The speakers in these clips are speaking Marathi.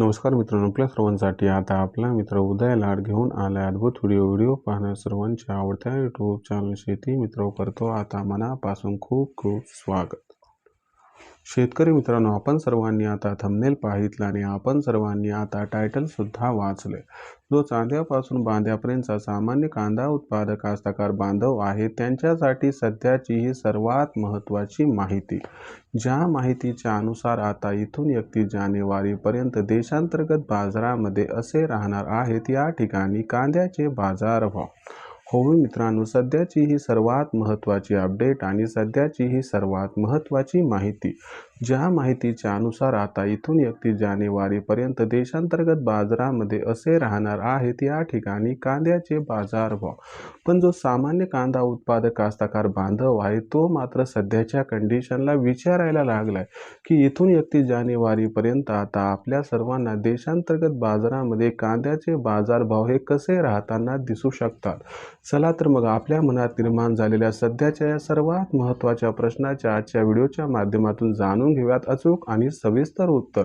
नमस्कार मित्रांनो, आपल्या सर्वांसाठी आता आपला मित्र उदय लाड घेऊन आलाय अद्भुत व्हिडिओ पाहण्या सर्वांच्या आवडत्या यूट्यूब चॅनल शेती मित्र करतो आता मनापासून खूप खूप स्वागत. शेतकरी मित्रांनो, आपण सर्वांनी आता थंबनेल पाहितला आणि आपण सर्वांनी आता टायटल सुद्धा वाचले. जो चांद्यापासून बांध्यापर्यंतचा सामान्य कांदा उत्पादक कास्तकार बांधव आहे त्यांच्यासाठी सध्याची ही सर्वात महत्त्वाची माहिती. ज्या माहितीच्या अनुसार आता इथून 31 जानेवारीपर्यंत देशांतर्गत बाजारामध्ये असे राहणार आहेत. या ठिकाणी कांद्याचे बाजारभाव. हो मित्रांनो, सध्याची ही सर्वात महत्त्वाची अपडेट आणि सध्याची ही सर्वात महत्त्वाची माहिती. ज्या माहितीच्या अनुसार आता इथून 31 जानेवारीपर्यंत देशांतर्गत बाजारामध्ये असे राहणार आहेत. या ठिकाणी कांद्याचे बाजारभाव. पण जो सामान्य कांदा उत्पादक कास्तकार बांधव आहे तो मात्र सध्याच्या कंडिशनला विचारायला लागलाय की इथून 31 जानेवारीपर्यंत आता आपल्या सर्वांना देशांतर्गत बाजारामध्ये कांद्याचे बाजारभाव हे कसे राहताना दिसू शकतात. चला तर मग आपल्या मनात निर्माण झालेल्या सध्याच्या या सर्वात महत्त्वाच्या प्रश्नाच्या आजच्या व्हिडिओच्या माध्यमातून जाणून घेऊयात अचूक आणि सविस्तर उत्तर.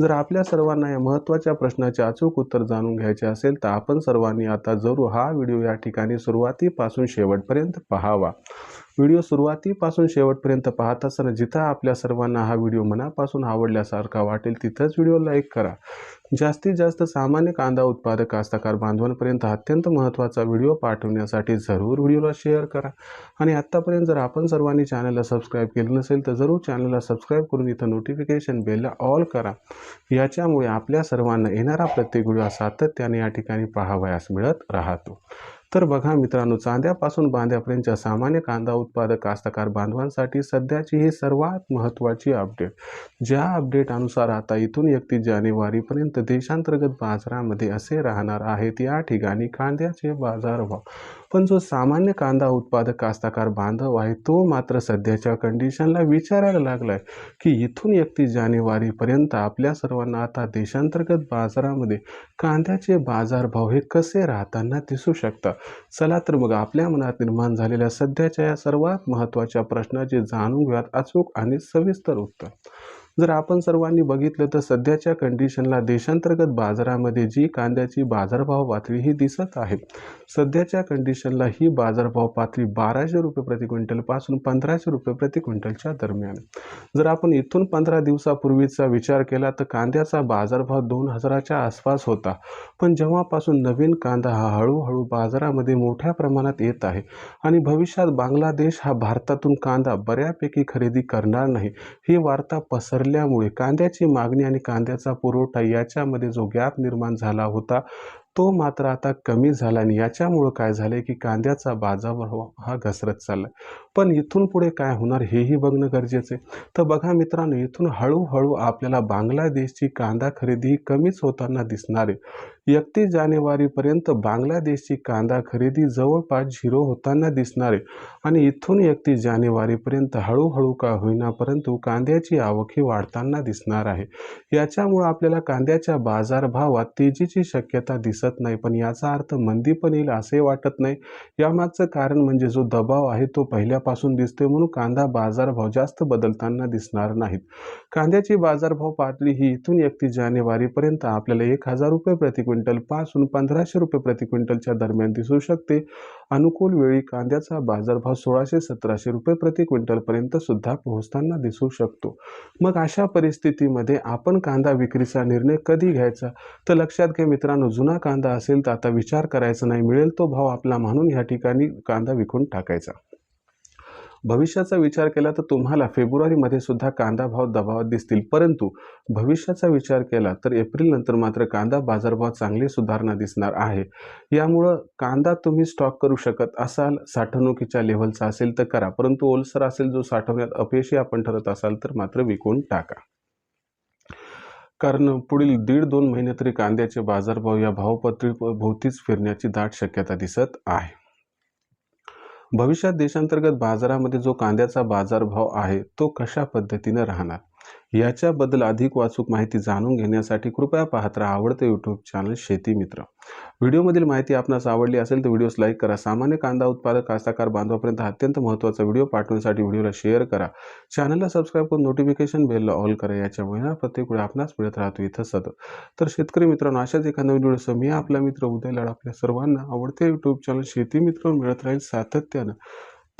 जर आपल्या सर्वांना या महत्त्वाच्या प्रश्नाचे अचूक उत्तर जाणून घ्यायचे असेल तर आपण सर्वांनी आता जरूर हा व्हिडिओ या ठिकाणी सुरुवातीपासून शेवटपर्यंत पाहावा. व्हिडिओ सुरुवातीपासून शेवटपर्यंत पाहत असताना जिथं आपल्या सर्वांना हा व्हिडिओ मनापासून आवडल्यासारखा वाटेल तिथंच व्हिडिओ लाईक करा. जास्तीत जास्त सामान्य कांदा उत्पादक कास्तकार बांधवांपर्यंत अत्यंत महत्त्वाचा व्हिडिओ पाठवण्यासाठी जरूर व्हिडिओला शेअर करा. आणि आत्तापर्यंत जर आपण सर्वांनी चॅनलला सबस्क्राईब केलं नसेल तर जरूर चॅनलला सबस्क्राईब करून इथं नोटिफिकेशन बेलला ऑल करा. याच्यामुळे आपल्या सर्वांना येणारा प्रत्येक व्हिडिओ सातत्याने या ठिकाणी पाहावयास मिळत राहतो. तर बघा मित्रांनो, चांद्यापासून बांध्यापर्यंतच्या सामान्य कांदा उत्पादक कास्तकार बांधवांसाठी सध्याची ही सर्वात महत्त्वाची अपडेट. ज्या अपडेट अनुसार आता इथून 31 जानेवारीपर्यंत देशांतर्गत बाजारामध्ये असे राहणार आहेत. या ठिकाणी कांद्याचे बाजारभाव. पण जो सामान्य कांदा उत्पादक कास्तकार बांधव आहे तो मात्र सध्याच्या कंडिशनला विचारायला लागलाय की इथून 31 जानेवारीपर्यंत आपल्या सर्वांना आता देशांतर्गत बाजारामध्ये कांद्याचे बाजारभाव हे कसे राहताना दिसू शकतात. चला तर मग आपल्या मनात निर्माण झालेल्या सध्याच्या या सर्वात महत्त्वाच्या प्रश्नाचे जाणून घेऊयात अचूक आणि सविस्तर उत्तर. जर आपण सर्वांनी बघितलं तर सध्याच्या कंडिशनला देशांतर्गत बाजारामध्ये जी कांद्याची बाजारभाव पातळी ही दिसत आहे. सध्याच्या कंडिशनला ही बाजारभाव पातळी 1200 रुपये प्रति क्विंटल पासून 1500 रुपये प्रति क्विंटलच्या दरम्यान. जर आपण इथून 15 दिवसापूर्वीचा विचार केला तर कांद्याचा बाजारभाव 2000च्या आसपास होता. पण जेव्हापासून नवीन कांदा हा हळूहळू बाजारामध्ये मोठ्या प्रमाणात येत आहे आणि भविष्यात बांगलादेश हा भारतातून कांदा बऱ्यापैकी खरेदी करणार नाही ही वार्ता पसरल्यामुळे कांद्याची मागणी आणि कांद्याचा पुरवठा याच्यामध्ये जो गॅप निर्माण झाला होता तो मात्र आता कमी झाला आणि याच्यामुळं काय झालंय की कांद्याचा बाजारभाव हा घसरत चाललाय. पण इथून पुढे काय होणार हेही बघणं गरजेचं आहे. तर बघा मित्रांनो, इथून हळूहळू आपल्याला बांगलादेशची कांदा खरेदी कमीच होताना दिसणार आहे. 31 जानेवारीपर्यंत बांगलादेशची कांदा खरेदी जवळपास 0 होताना दिसणार आहे आणि इथून 31 जानेवारीपर्यंत हळूहळू का होईना परंतु कांद्याची आवक ही वाढताना दिसणार आहे. याच्यामुळे आपल्याला कांद्याच्या बाजारभावात तेजीची शक्यता दिसत नाही, पण याचा अर्थ मंदी पण येईल असे वाटत नाही. यामागचं कारण म्हणजे जो दबाव आहे तो पहिल्यापासून दिसतोय म्हणून कांदा बाजारभाव जास्त बदलताना दिसणार नाहीत. कांद्याची बाजारभाव पातळी ही इथून 31 जानेवारीपर्यंत आपल्याला 1000 रुपये प्रति क्विंटल पासून 1500 रुपये प्रति क्विंटलच्या दरम्यान दिसू शकते. अनुकूल वेळी कांद्याचा बाजारभाव 1600-1700 रुपये प्रति क्विंटल पर्यंत सुद्धा पोहोचताना दिसू शकतो. मग अशा परिस्थितीमध्ये आपण कांदा विक्रीचा निर्णय कधी घ्यायचा तर लक्षात घ्या मित्रांनो, जुना कांदा असेल तर आता विचार करायचा नाही, मिळेल तो भाव आपला म्हणून या ठिकाणी कांदा विकून टाकायचा. भविष्याचा विचार केला तर तुम्हाला फेब्रुवारीमध्ये सुद्धा कांदा भाव दबावात दिसतील, परंतु भविष्याचा विचार केला तर एप्रिल नंतर मात्र कांदा बाजारभाव चांगली सुधारणा दिसणार आहे. यामुळं कांदा तुम्ही स्टॉक करू शकत असाल, साठवणुकीच्या लेव्हलचा असेल तर करा, परंतु ओलसर असेल जो साठवण्यात अपयशी आपण ठरत असाल तर मात्र विकून टाका. कारण पुढील 1.5-2 महिने तरी कांद्याचे बाजारभाव या भावपातळी भोवतीच फिरण्याची दाट शक्यता दिसत आहे. भविष्यात देशांतर्गत बाजारामध्ये जो कांद्याचा बाजारभाव आहे तो कशा पद्धतीने राहणार याच्याबद्दल अधिक वाचूक माहिती जाणून घेण्यासाठी कृपया पाहत राहा आवडते यूट्यूब चॅनल शेती मित्र. व्हिडिओमधील माहिती आपणास आवडली असेल तर व्हिडिओस लाईक करा. सामान्य कांदा उत्पादक कास्तकार बांधवापर्यंत अत्यंत महत्त्वाचा व्हिडिओ पाठवण्यासाठी व्हिडिओला शेअर करा. चॅनलला सबस्क्राईब करून नोटिफिकेशन बेलला ऑल करा. याच्यामुळे प्रत्येक वेळी आपणास मिळत राहतो इथं सतत. तर शेतकरी मित्रांनो, अशाच एका नवीन व्हिडिओसह मी आपला मित्र उदय लाड आपल्या सर्वांना आवडते यूट्यूब चॅनल शेती मित्र मिळत राहील सातत्यानं.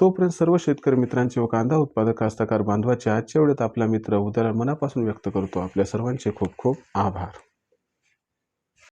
तोपर्यंत सर्व शेतकरी मित्रांचे व कांदा उत्पादक कास्तकार बांधवाचे आजच्या वेळेत आपला मित्र उदय लाड मनापासून व्यक्त करतो. आपल्या सर्वांचे खूप खूप आभार.